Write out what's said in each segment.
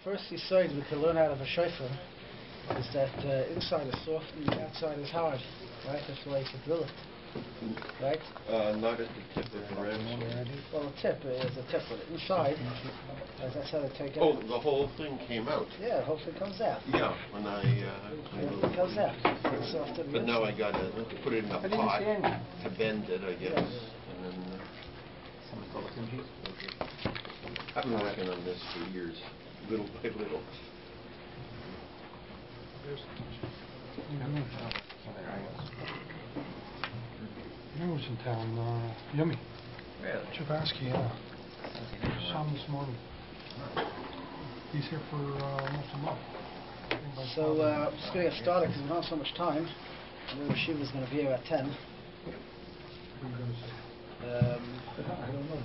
first yesod we can learn out of a shofar is that inside is soft and the outside is hard. Right? That's the way you drill it. Right? Not at the tip of the rim. Well, the tip is a tip, but inside, that's how they take it out. The whole thing came out. Yeah, the whole thing comes out. Yeah, when it comes out. It's soft on the but now I inside. got to put it in a pot to bend it, I guess. And then, I've been working on this for years, little by little. I was in town, Yummy. Really? Chavarsky, yeah. Saw him this morning. He's here for almost a month. So, I'm just going to get started because we don't have so much time. I know Shiva's going to be here at 10. I don't know.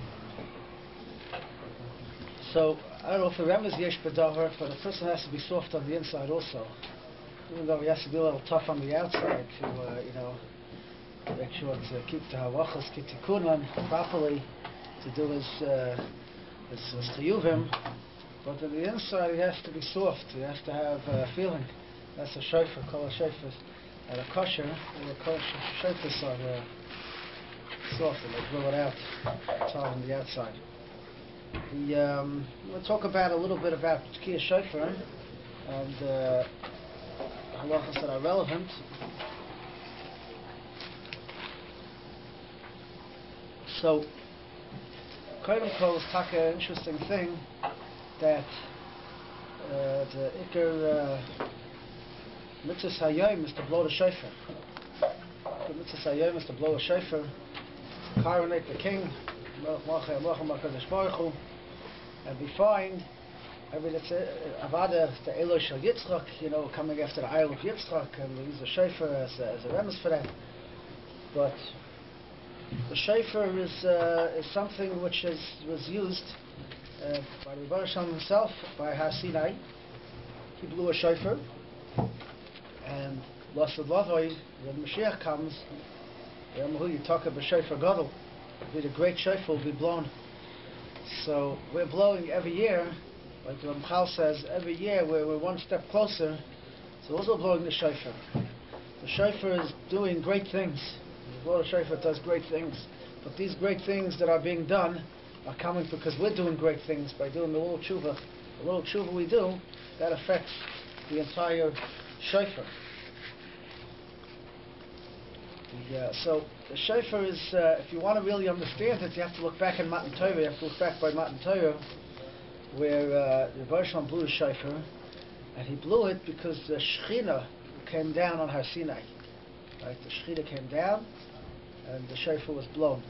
So, I don't know if the rem is yesh b'davar, but the person has to be soft on the inside also. Even though he has to be a little tough on the outside to, make sure to keep the halachas, keep the tikkunan properly, to do his chiyuvim. But on the inside, he has to be soft. He has to have feeling. That's a shofar, Kollel shofar, and a kosher. The shofars are soft, and they blow it out. It's hard on the outside. We'll talk about a little bit about Tkiyah shofar and halachas that are relevant. So, Kollel is an interesting thing that the Iker mitzvah hayom is to blow the shofar. The mitzvah hayom is to blow the shofar, coronate the king, and we find Avada the Eloi Shel Yitzchak, coming after the Isle of Yitzchak, and we use the shofar as a remes for that. But the shofar is something which was used by the Rabbi Mordechai himself, by Har Sinai. He blew a shofar, and Lasad Lavoi, when Mashiach comes, you talk about shofar gadol, the great shofar will be blown. So we're blowing every year, like the Ramchal says, every year we're one step closer. So we're also blowing the shofar. The shofar is doing great things. The blow the shofar does great things. But these great things that are being done are coming because we're doing great things by doing the little tshuva. The little tshuva we do, that affects the entire shofar. So the shofar is, if you want to really understand it, you have to look back in Matan Torah. You have to look back by Matan Torah, where the Rosh blew the shofar, and he blew it because the Shechina came down on Har Sinai. Right, the Shechina came down, and the shofar was blown.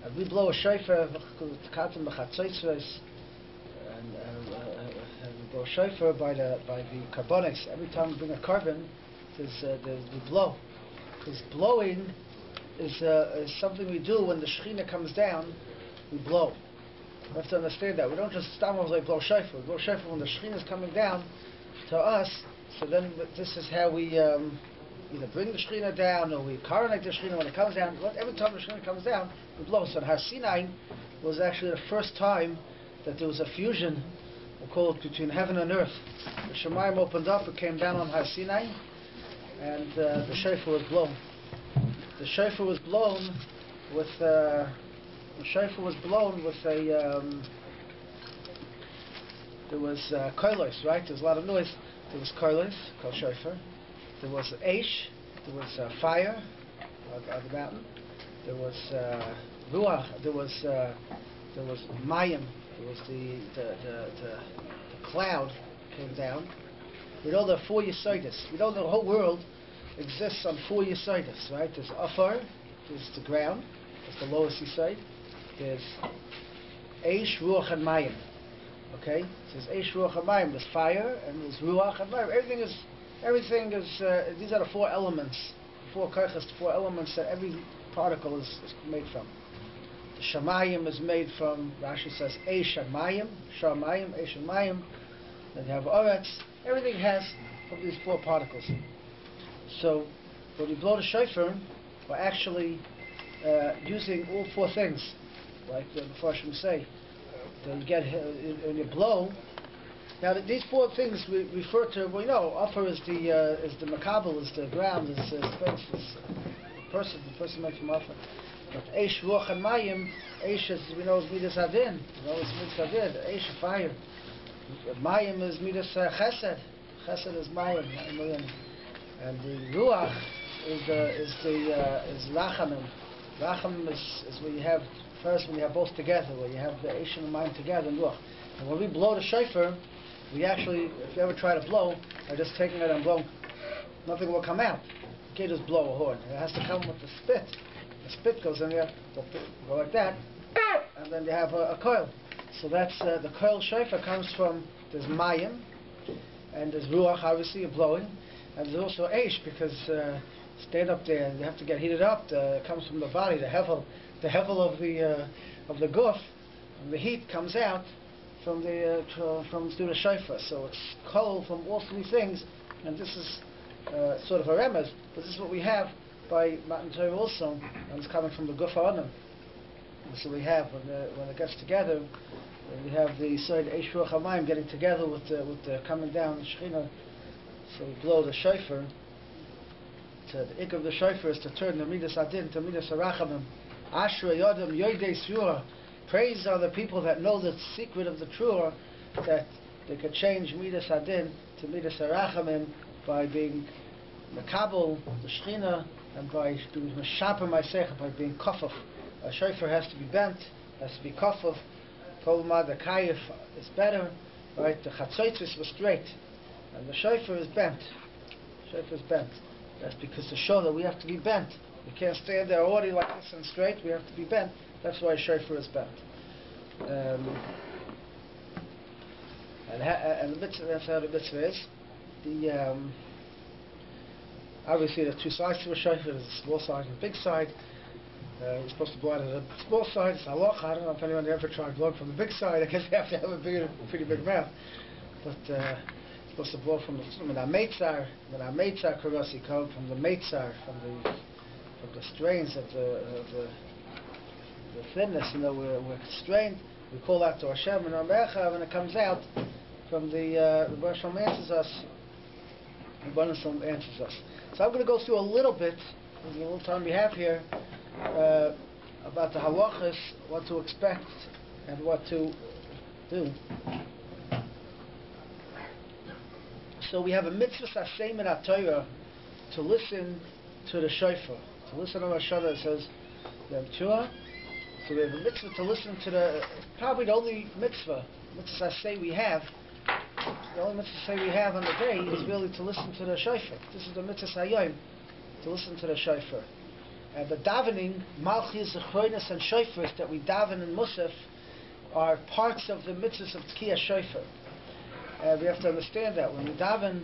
And we blow a shofar, and we blow a shofar by the karbonis. Every time we bring a carbon, we blow. Because blowing is something we do when the Shechina comes down, we blow. We have to understand that. We don't just stop and blow shofar. We blow shofar when the Shechina is coming down to us, so then this is how we either bring the Shechina down or we coronate the Shechina when it comes down. Every time the Shechina comes down, we blow. So Har Sinai was actually the first time that there was a fusion, we'll call it, between heaven and earth. The Shemayim opened up, it came down on Har Sinai, and the shofar was blown. The shofar was blown with a there was kolos, right? There was a lot of noise. There was kolos, called shofar. There was Aish, there was fire on the mountain. There was ruach. There was mayim. There was the cloud came down. We know there are 4 yesodis. We know the whole world exists on 4 yesodis, right? There's afar, there's the ground, that's the lowest yesod. There's Eish, Ruach, and Mayim. Okay? So there's Eish, Ruach, and Mayim. There's fire, and there's Ruach, and Mayim. Everything is these are the 4 elements, 4 kochas, the 4 elements that every particle is made from. The Shamayim is made from, Rashi says, Eish and Mayim, Shamayim, Eish and Mayim. Then you have Oretz. Everything has from these 4 particles. So when you blow the shofar, we're actually using all 4 things, like the Mepharshim say. Then you get when you blow, Now, these four things we refer to. Well, you know, upper is the makabel, is the ground, is space, is the person makes from upper. But eish, ruach, and mayim, eish, as we know, is midas adin. You know, it's midas adin. Eish, fire. Mayim is midas chesed. Chesed is mayim, and the ruach is rachamim. Rachamim is where you have first when you have both together, where you have the eish and the mayim together and ruach. And when we blow the shofar, we actually, if you ever try to blow, by just taking it and blowing, nothing will come out. You can't just blow a horn. It has to come with the spit. The spit goes in there, go like that, and then you have a coil. So that's the coil shofar comes from, there's mayim, and there's ruach, obviously, you're blowing, and there's also eish, because stand up there and you have to get heated up. It comes from the body, the hevel of the guf, and the heat comes out from through the shofar. So it's cold from all three things, and this is sort of a remez, but this is what we have by Matan Torah also, and it's coming from the guf ha'anam. So we have when it gets together, we have the side eish ruach hamayim getting together with the coming down the Shechina. So we blow the shofar. The ik of the shofar is to turn the midas adin to midas harachamim. Ashrei yodam yoidei srua. Praise are the people that know the secret of the trua, that they could change midas adin to midas harachamim by being makabel the Shechina, and by doing meshaper ma'aseicha, by being kofaf. A shofar has to be bent, has to be kofaf. Kolma the kayif is better, right? The chatzotzis was straight, and the shofar is bent. Shofar is bent. That's because to show that we have to be bent. We can't stand there already like this and straight. We have to be bent. That's why shofar is bent. And the mitzvah, that's how the mitzvah is. Obviously, there are two sides to a shofar. There's a small side and a big side. You're supposed to blow out of the small side. It's halacha. I don't know if anyone ever tried blowing from the big side. I guess you have to have a pretty big mouth. But you're supposed to blow from the meitzar. When our meitzar karasi come from the meitzar, from the strains of the thinness. You know, we're constrained. We call out to Hashem and Ramecha, when it comes out from the Rosh HaShana answers us. The Rebbeinu Shalom answers us. So I'm going to go through a little bit, in the little time we have here, about the halachas, what to expect and what to do. So we have a mitzvah sasem in our Torah to listen to the shofar, to listen to Rosh HaShana. It says Yom. So we have a mitzvah to listen to probably the only mitzvah saseh we have. The only mitzvah we have on the day is really to listen to the shofar. This is the mitzvah hayom, to listen to the shofar. And the davening, malchus, zechroinus, and shofars that we daven in Musaf are parts of the mitzvahs of Tkiyah shofar. We have to understand that when we daven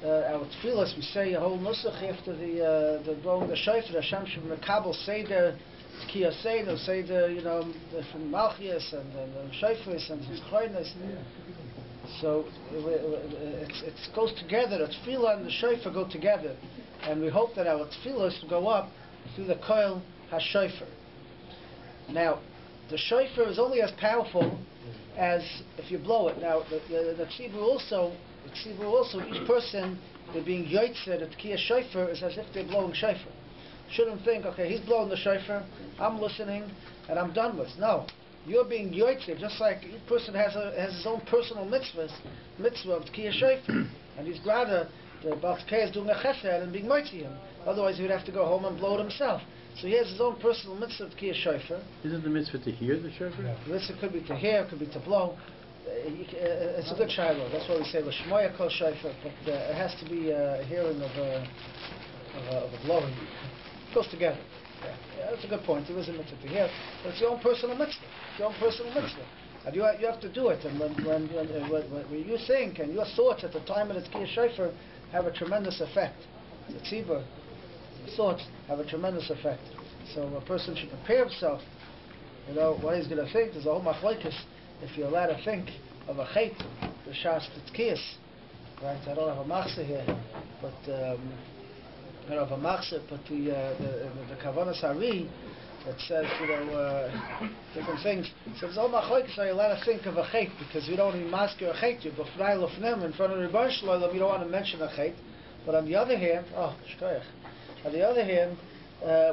our tefillas, we say a whole nusach after the blowing the shofar. Hashem should mekabel seder, Tkiyah seder, seder, you know, from malchus and shofars and zechroinus. So it goes together. The tefillah and the shofar go together, and we hope that our tefillas will go up through the koil ha-shofar. Now, the shofar is only as powerful as if you blow it. Now, the tzibur also, each person, they're being yotzeh, the tkiyah shofar is as if they're blowing shofar. Shouldn't think, okay, he's blowing the shofar, I'm listening, and I'm done with. No. You're being yotzeh, just like each person has his own personal mitzvah of tkiyah shofar, and he's rather the Baal Tkiyah is doing a chesed and being mighty him. Otherwise, he would have to go home and blow it himself. So he has his own personal mitzvah of tkiyah shofar. Isn't the mitzvah to hear the shofar? Yeah. The mitzvah could be to hear, could be to blow. It's a good shiloh. That's why we say l'shmoya kol shofar, but it has to be a hearing of a blowing. It goes together. Yeah, that's a good point. There is a mitzvah to hear, but it's your own personal mitzvah. It's your own personal mitzvah, and you have to do it. And when you think and your thoughts at the time of the tkiyah shofar have a tremendous effect. The tzibur, the thoughts have a tremendous effect. So a person should prepare himself. You know what he's going to think. There's a whole machlokes if you're allowed to think of a chait, the shas tkiyas. Right? I don't have a machzeh here, but I don't have a machzeh. But the kavanas hari that says, different things. So there's all machlokes, are you allowed to think of a chet, because we don't even masker a chet, you b'fnai lefnim, in front of the Rebbe Shloim, you don't want to mention a chet. But on the other hand,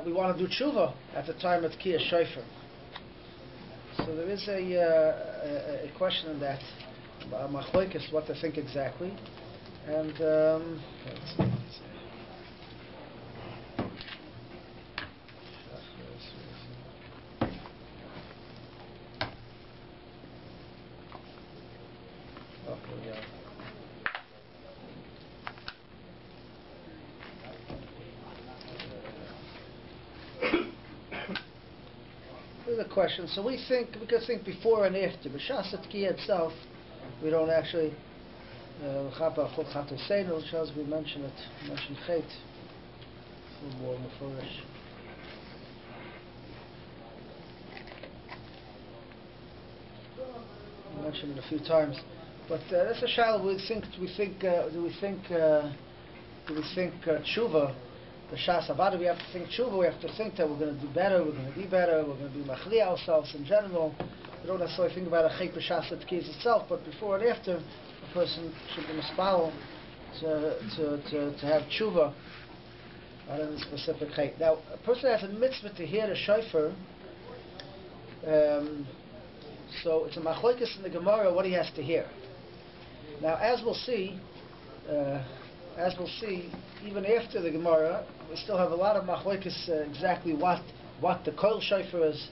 we want to do tshuva at the time of Tkiyah Shofar. So there is a question in that, machlokes, what to think exactly. And let's see. Here's a question. So we could think before and after. But Shas Tkiyah itself, we don't actually. Shows we mention it. Mention Chet. More mafurish. We mentioned it a few times, but that's a shayla. Do we think tshuva? The Shas Avada, we have to think tshuva. We have to think that we're going to do better. We're going to be better. We're going to be machli ourselves in general. We don't necessarily think about a Chet b'Shas Tkiyah itself, but before and after, a person should be mispal to have tshuva on a specific Chet. Now, a person has a mitzvah to hear the shofar. So it's a machlokes in the Gemara what he has to hear. Now, as we'll see, even after the Gemara, we still have a lot of machlokes exactly what the Kollel shofar is,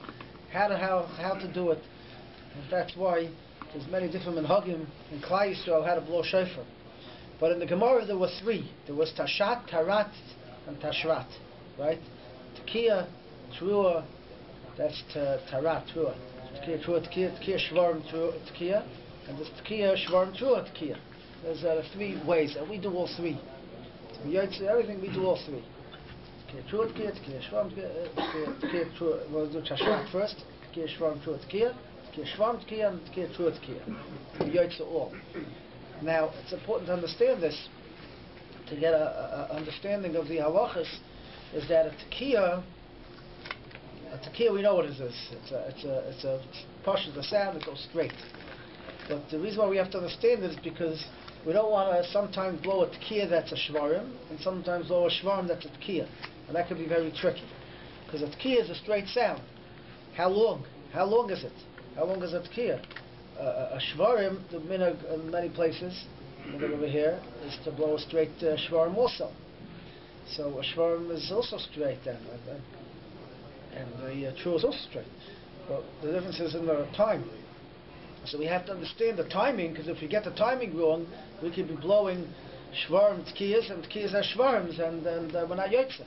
how to do it. And that's why there's many different minhagim in Klal Yisrael how to blow shofar. But in the Gemara there were three. There was Tashat, Tarat, and Tashrat, right? Tkiyah, Trua, that's Tarat, Trua. Tkiyah, Shvarim, Tkiyah, and this Tkiyah, Shvarim, Trua, Tkiyah. There's three ways, and we do all three. Everything we do all three. Tkiyah, Trua, Tkiyah, Shvarim, Tkiyah, Trua. We'll do Tashrat first. Tkiyah, Shvarim, Trua, Tkiyah. Tkiyah, Shvarim, Tkiyah, and Tkiyah, Trua, Tkiyah. Yoytze all. Now, it's important to understand this, to get a understanding of the halachas, is that a tkiyah, we know what it is. It's a portion of the sound that goes straight. But the reason why we have to understand it is because we don't want to sometimes blow a tkiyah that's a shvarim, and sometimes blow a shvarim that's a tkiyah. And that can be very tricky. Because a tkiyah is a straight sound. How long? How long is it? How long is a tkiyah? A shvarim, the minhag in many places, over here, is to blow a straight shvarim also. So a shvarim is also straight then, and the true is also straight. But the difference is in the time. So we have to understand the timing, because if we get the timing wrong, we could be blowing shvarim tkiyas and tkiyas as shvarims, and we're not yotze.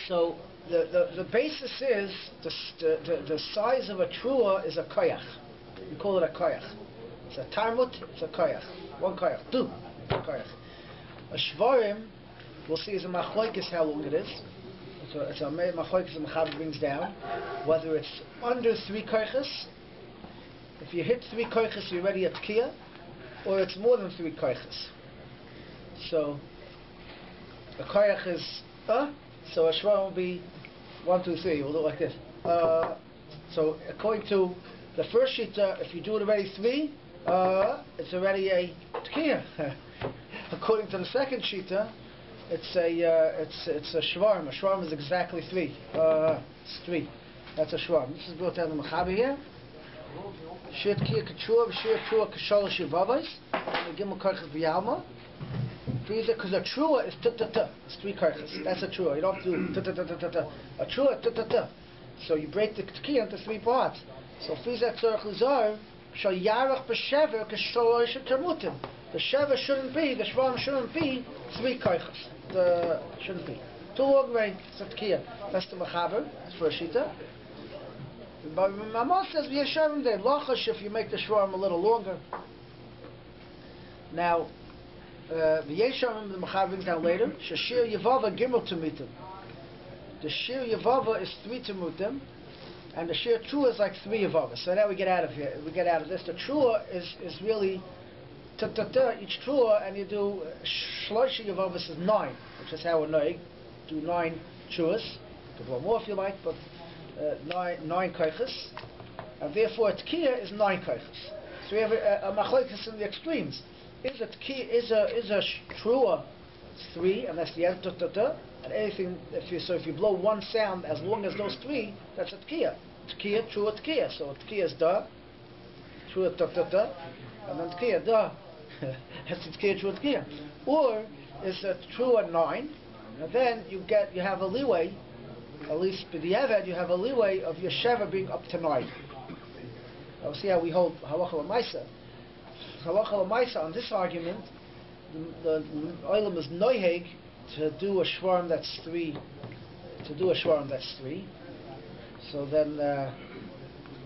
So the basis is the size of a trua is a koyach. We call it a koyach. It's a tarmut, it's a koyach. One koyach, two koyach. A shvarim, we'll see, is a machlokes how long it is. It's a machlokes the Mechaber brings down. Whether it's under 3 koyches, if you hit 3 koyches you're already at tkiyah, or it's more than 3 koyches. So a koyach is so a shvarim will be 1, 2, 3. We'll do it like this. So according to the first shita, if you do it already 3, it's already a tkiyah. According to the second shita, it's a shvarim. A shvarim is exactly 3. It's 3. That's a shvarim. This is brought down the Mechaber here. Shir tkiyah k'trua v'shir trua k'sholosh yevavos. The gimel karches v'yalma. Because a trua is ta-ta-ta. It's 3 karches. That's a trua. You don't have to do ta-ta-ta-ta-ta. A trua is ta-ta-ta. So you break the tkiyah into 3 parts. So fizat tzorach l'zar shal yarach b'shever k'sholosh termutim. The shever shouldn't be, the shvarim shouldn't be 3 karches. Shouldn't be. Too long way. It's a tkiyah. That's the Mechaber. It's for a shita. But Mama says v'yeshavim there lachash if you make the shvarim a little longer. Now, v'yeshavim the Mechaber brings down later. Shashir yevava gimel temutim. The shir yevava is 3 temutim, and the shir trua is like 3 yevava. So now we get out of here. We get out of this. The trua is really each trua, and you do shlosh yevavos is 9, which is how we're knowing. do 9 truas. You can blow more if you like, but 9 koiches. And therefore, tkiya is 9 koiches. So we have a machlokes in the extremes. Is a trua 3, and that's the end, and anything, if you blow one sound, as long as those 3, that's a tkiya. Tkiya, trua, tkiya. So tkiya is da, trua, and then tkiya, da. That's the tkiya, trua, tkiya. Or is a trua 9, and then you have a leeway, at least b'diavad, you have a leeway of your sheva being up to 9. Now see how we hold halacha l'maisa. Halacha l'maisa on this argument, the olam is noiheg to do a shvarm that's 3. So then,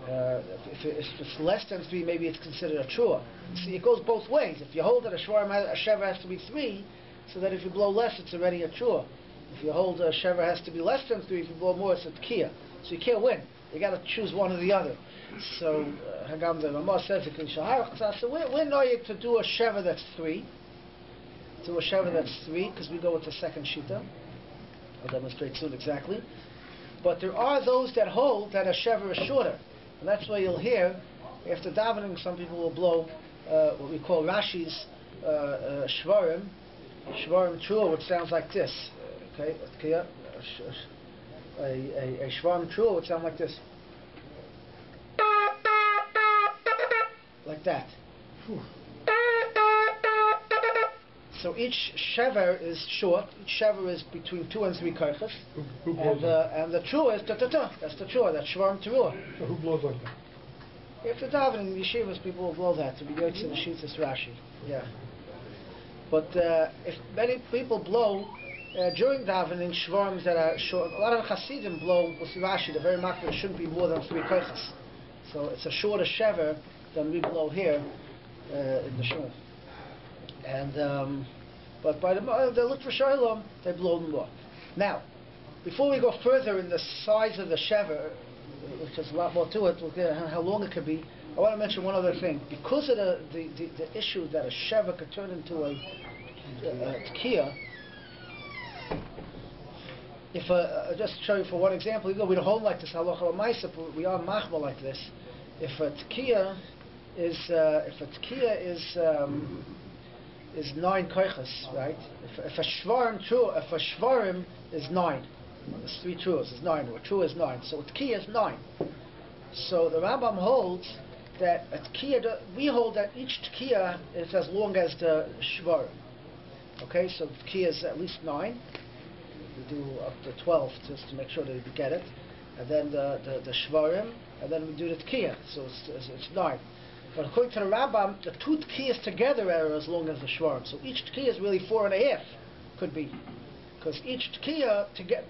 if it's less than 3, maybe it's considered a trua. See, it goes both ways. If you hold that a sheva has to be 3, so that if you blow less, it's already a trua. If you hold a sheva has to be less than 3, if you blow more, it's a tkiya. So you can't win. You got to choose one or the other. So Hagam the Ramah says so we're noyig to do a sheva that's 3. Do a sheva that's 3 because we go with the second shita. I'll demonstrate soon exactly. But there are those that hold that a sheva is shorter, and that's why you'll hear after davening some people will blow what we call Rashi's shvarim trua, which sounds like this. Okay, a shvarim trua would sound like this. Like that. So each shever is short. Each shever is between 2 and 3 koiches. And the trua is ta-ta-ta. That's the trua. That's shvarim trua. So who blows like that? If the davening in yeshivas, people will blow that to be yotze the shitas Rashi. Yeah. But if many people blow during davening shvarms that are short, a lot of Hasidim blow with Rashi. The very makbid shouldn't be more than 3 koiches. So it's a shorter shever than we blow here in the shul. And but by the Litva Shalom, they blow them more. Now, before we go further in the size of the shever, which is a lot more to it, look at how long it could be. I want to mention one other thing. Because of the issue that a shever could turn into a tkiya, if just to show you for one example, even though we don't hold like this halacha l'maisa, but we are machma like this. If a tkiya is 9 koiches, right? If a shvarim is 9, there's 3 truas is 9, or trua is 9, so a tkiya is 9. So the Rambam holds that a tkiya, we hold that each tkiya is as long as the shvarim. Okay, so the tkiya is at least 9. We do up to 12 just to make sure that you get it, and then the shvarim, and then we do the tkiya, so it's 9. But according to the Rambam, the 2 tkiyas together are as long as the shvarim. So each tkiya is really 4.5, could be, because each tkiya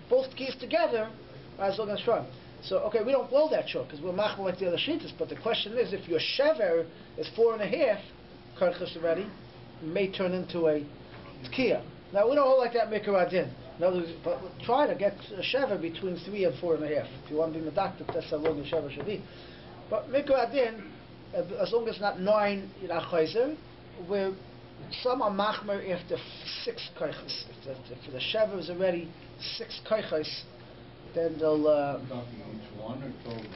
both tkiyas together are as long as shvarim. So okay, we don't blow that short because we're machmal like the other shitas. But the question is, if your shever is 4.5 karchas already, it may turn into a tkiya. Now we don't hold like that mikra adin. In other words, but we'll try to get a shever between 3 and 4.5. If you want to be medactic, that's how long the shever should be. But mikra adin, as long as not 9 in achayzer, where some are machmer after 6 koiches. If the shever is already 6 koiches, then they'll each one or total?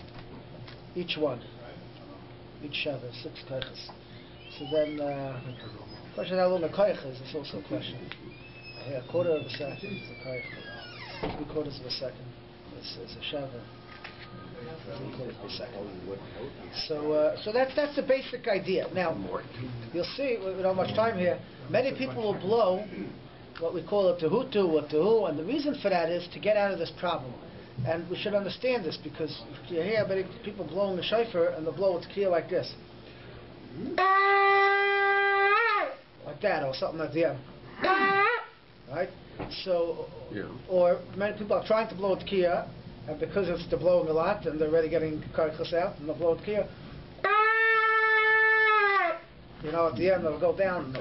Each one. Each shever, 6 koiches. So then, question how long a koich is also a question. A quarter of a second is a koich. 3/4 of a second is a shever. 3/4 of a second. So that's the basic idea. Now, you'll see, we don't have much time here, many people will blow what we call a tehutu or tehu, and the reason for that is to get out of this problem. And we should understand this, because you hear many people blowing the shofar and they'll blow a tekiah like this. Like that, or something like that. Right? So, or many people are trying to blow a tekiah, and because they're blowing a lot and they're already getting karchas out, and they'll blow a tekiah. You know, at the end they'll go down.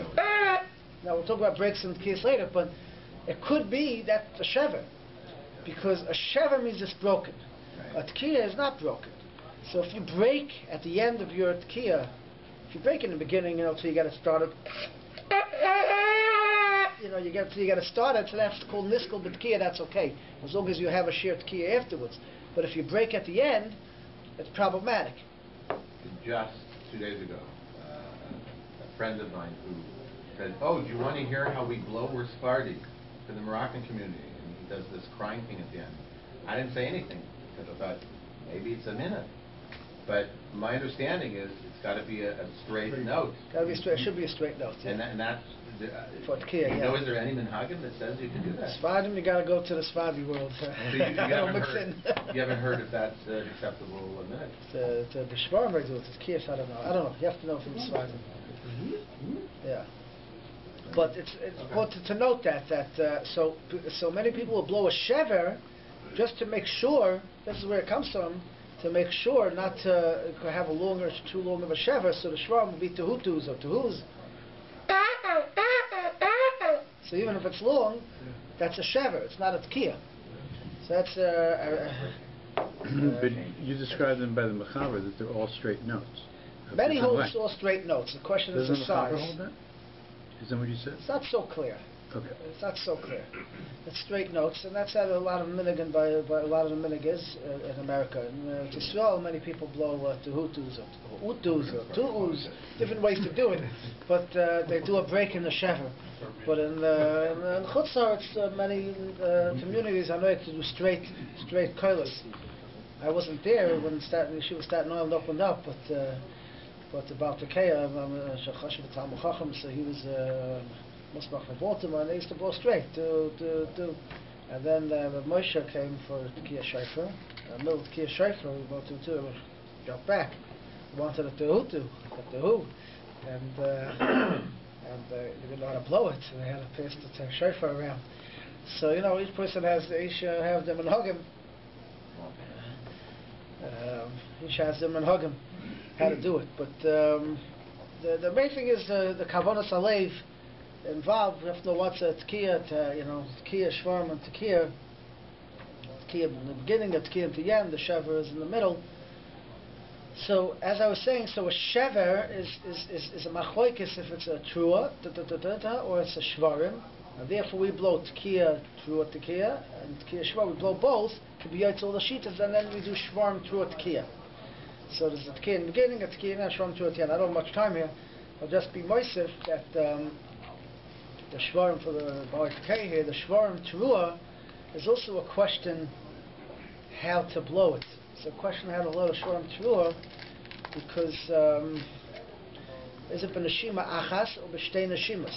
Now we'll talk about breaks and tekiyahs later, but it could be that a shever, because a shever means it's broken. A tekiyah is not broken. So if you break at the end of your tekiyah, if you break in the beginning, till you get it started, you get to start it, so that's called niskal b'tkiya. That's okay, as long as you have a shared tkiya afterwards. But if you break at the end, it's problematic. Just 2 days ago, a friend of mine who said, "Oh, do you want to hear how we blow we're Sephardi for the Moroccan community?" And he does this crying thing at the end. I didn't say anything because I thought maybe it's a minute. But my understanding is it's got to be a straight note. Got to be straight. It should be a straight note. Yeah. And that's for tkiya. You know, is there any minhagim that says you can do that? Sfardim, you got to go to the Sephardi world. So you haven't heard if that's an acceptable minute? The Shofar may do it. The Kiyas, I don't know. You have to know from the Sfardim. Yeah. But it's important to note that so many people will blow a shever just to make sure. This is where it comes from. To make sure not to have too long of a shever, so the Shofar will be tehutus or tehus. So even if it's long, that's a shever. It's not a tkiya. So that's but you describe them by the mechaber that they're all straight notes. Many hold it's all straight notes. The question is the size. Doesn't the mechaber hold that? Is that what you said? It's not so clear. Okay. It's not so clear. It's straight notes, and that's how a lot of minhag by a lot of the minhag is in America. In Israel, many people blow tehutus or utus or tu'us, different ways to do it, but they do a break in the shever. But in Chutz La'aretz, many communities I know to do straight kollel. I wasn't there when Yeshiva Staten Island opened up, but the Baltikaya, so he was Musbach from Baltimore, and they used to blow straight. And then Moshe came for Tkiya Shofar. Middle Tkiya Shofar, we bought to got back. He wanted a tehutu, and they didn't know how to blow it, so they had to pass the shofar around. So each person have them and hug him. Each has them and hug him how to do it. But the main thing is the kavanas alev involved. We have to know what's a tkiya, tkiya shvarm and tkiya in the beginning, a tkiya at the end. The shever is in the middle. So, as I was saying, so a shever is a machloikis if it's a trua, or it's a shvarim, and therefore we blow tkiya, trua, tkiya, and tkiya shvar. We blow both to be yaitz all the shitas, and then we do shvarim, trua, tkiya. So there's a tkiya in the beginning, a tkiya and shvarim, trua, tkiya. I don't have much time here. I'll just be moisef that the shvarim for the Baal Tkiya here, the shvarim trua, is also a question how to blow it. It's a question how to blow the shvarim trua, because is it b'neshima achas or b'shtei neshimas?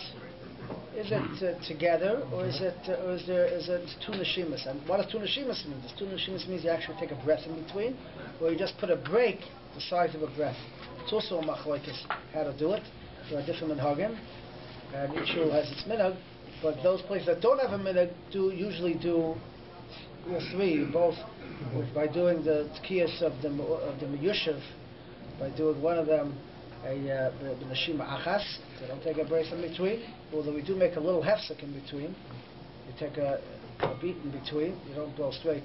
Is it together, or is it two neshimas? And what does two neshimas mean? Does two neshimas means you actually take a breath in between, or you just put a break the size of a breath? It's also a machlokes how to do it. There are different minhagim, and each shul has its minhag. But those places that don't have a minhag usually do all three, both by doing the tkiyas of the miyushav, by doing one of them a neshima achas. They don't take a break in between, although we do make a little hefsek in between. You take a beat in between. You don't blow straight.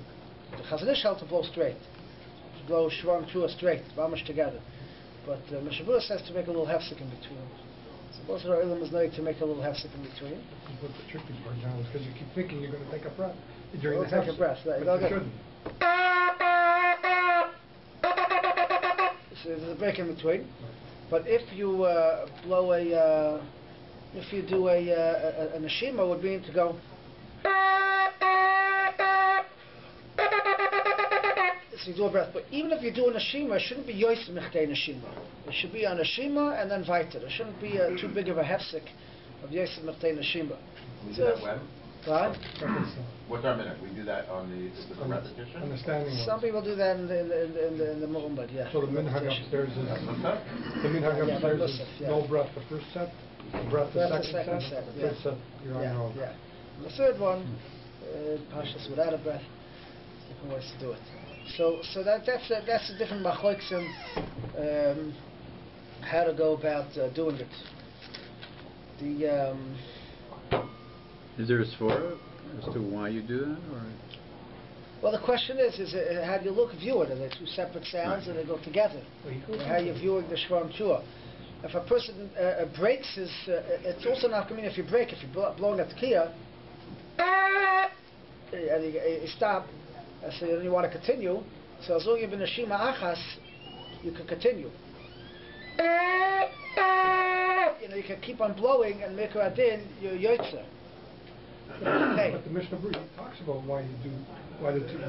The Chazon Ish held to blow straight. To blow shvarim trua straight, mamash together. But Mishabura says to make a little hefsek in between. So most of our ilm is knowing to make a little hefsek in between. But the tricky part now is because you keep thinking you're going to take a breath during the take a breath, right? But you shouldn't. So there's a break in between. But if you blow if you do a neshima, would mean to go. So you do a breath. But even if you do a neshima, it shouldn't be Yosef mechdei neshima. It should be a neshima and then weiter. It shouldn't be too big of a hefsek of Yosef mechdei neshima. We do that when? Right? What's our minute? We do that on the repetition? On the standing one. Some people do that in the murumbad, yeah. So the minhag upstairs is no breath the first set, breath the second set, the third set you're on your own. Yeah. The third one, pashas without a breath, different ways to do it. So that's a different machlokes in how to go about doing it. Is there a svara as to why you do that, or? Well, the question is how do you view it? Are they two separate sounds, or they go together? Or how you viewing the shvarim trua? if a person breaks his, it's also not coming if you break. If you're blowing at the tekiah, and you stop, so you want to continue. So as long as you've been a shima achas, you can continue. You can keep on blowing and make a din, you're yotzer. But the Mishnah Berurah talks about why you do.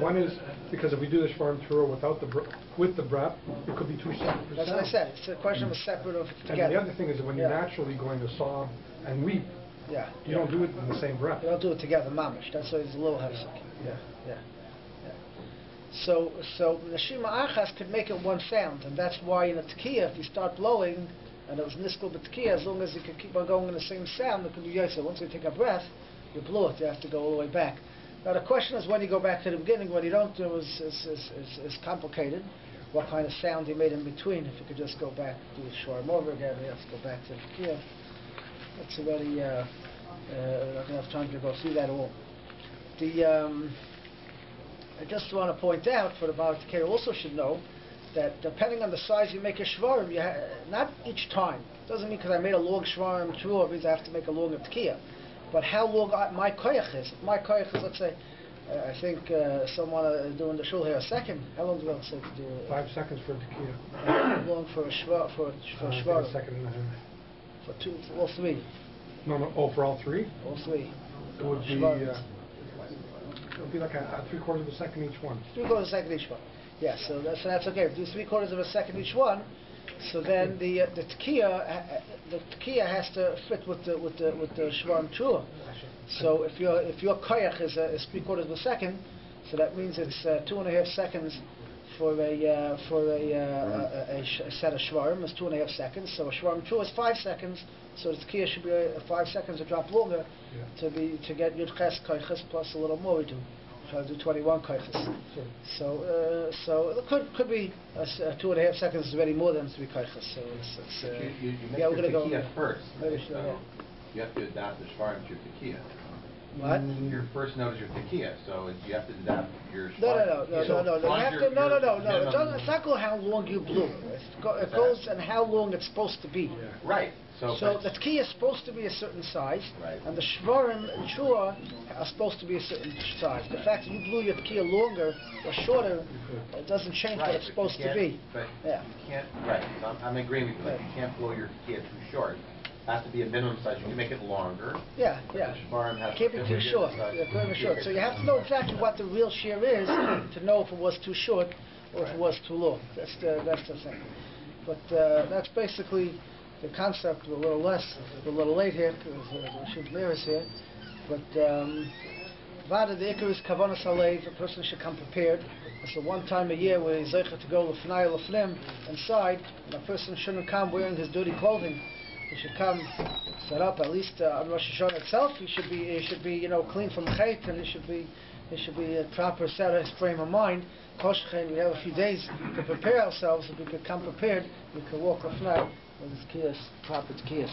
One is because if we do the Shofar Torah without with the breath, it could be two separate. That's what I said. It's a question of separate or together. And the other thing is that when you're naturally going to sob and weep, you don't do it in the same breath. You don't do it together, mamish. That's why it's a little hefsek. Yeah. So the shima achas could make it one sound, and that's why in a tekiah, if you start blowing, and it was niskul b'tekiah, as long as you can keep on going in the same sound, it could be yosef. Once you take a breath, you blow it. You have to go all the way back. Now the question is when you go back to the beginning. What you don't do is complicated. What kind of sound you made in between? If you could just go back, do the shorm over again, you have to go back to the tekiah. That's already not enough time to go through that all. I just want to point out for the Baal Tekiah also should know that depending on the size you make a shvarim, not each time. It doesn't mean because I made a long shvarim true, it means I have to make a longer tekiah. But how long my koyach is. If my koyach is, let's say, I think someone doing the shul here a second. How long do I say to do? 5 seconds for a tekiah. How long for a shvar? For a shvarim? A second and a half. For two, all three. No. Oh, for all three? All three. It would be. It would be like a 3/4 of a second each one. 3/4 of a second each one. Yeah, so that's okay. If you do 3/4 of a second each one, so then the tekiah has to fit with the shvarim trua. So if your koyach is 3/4 of a second, so that means it's 2.5 seconds for a set of shvarim is 2.5 seconds. So a shvarim trua is 5 seconds. So the tekiah should be 5 seconds, a drop longer, to get yud ches koyches plus a little more. We try to do 21 koyches. So it could be 2.5 seconds is already more than 3 koyches. So it's you make we're your going to tekiah go first. Maybe So you have to adapt the shvarim to your tekiah. What? Your first note is your tekiah, so you have to adapt your No. shvarim. No. It's not called how long you blew. It goes and how long it's supposed to be. Right. So the tekiah is supposed to be a certain size, right. and the shvarim and trua are supposed to be a certain size. The fact that you blew your tekiah longer or shorter, it doesn't change what it's supposed to be. But you can't. Right. So I'm agreeing with you. But you can't blow your tekiah too short. It has to be a minimum size. You can make it longer. Yeah. The shvarim has Keep it too short. Very short. So you have to know exactly what the real shear is to know if it was too short or if it was too long. That's the thing. But that's basically the concept. We're a little late here because the Shuvner is here. But Vada the Iker is Kavanas Halev. A person should come prepared. It's the one time a year where he's zeicher to go l'fnai l'fnim inside, and a person shouldn't come wearing his dirty clothing. He should come set up at least on Rosh HaShana itself. He should be clean from chait, and he should be a proper set of his frame of mind. Koshchein, we have a few days to prepare ourselves. If we could come prepared, we could walk l'fnai with his kiyas, proper kiyas.